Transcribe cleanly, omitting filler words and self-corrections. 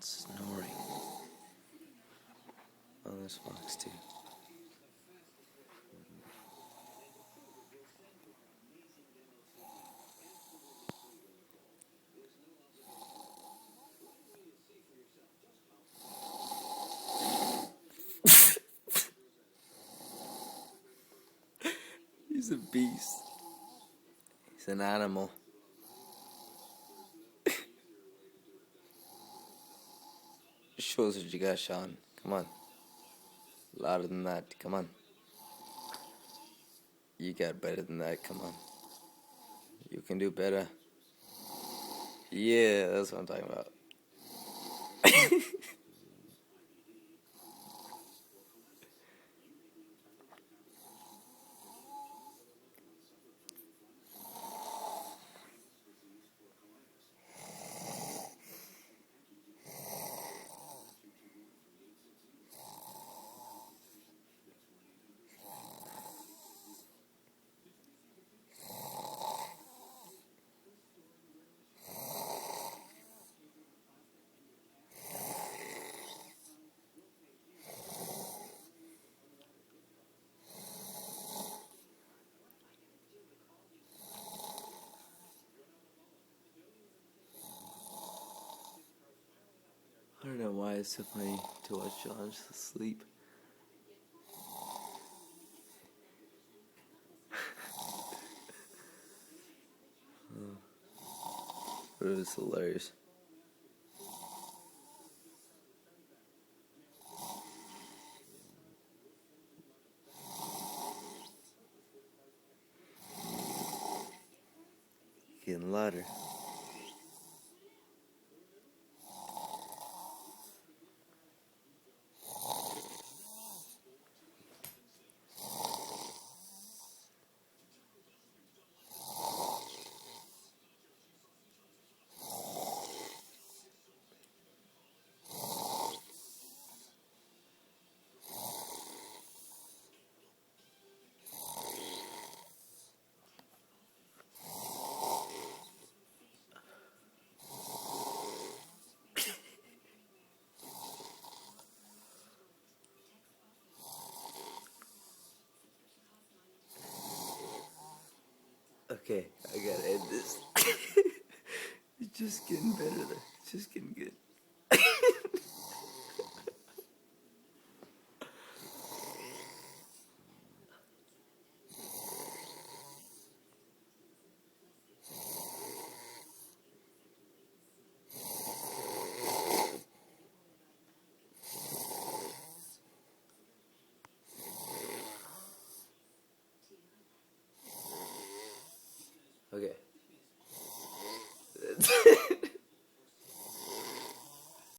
snoring. Oh, there's Fox too. He's a beast. He's an animal. Show us what you got, Sean. Come on. Louder than that. Come on. You got better than that. Come on. You can do better. Yeah, that's what I'm talking about. I don't know why it's so funny to watch John just asleep. But it was hilarious. Getting louder. Okay, I gotta end this. It's just getting better though. It's just getting good.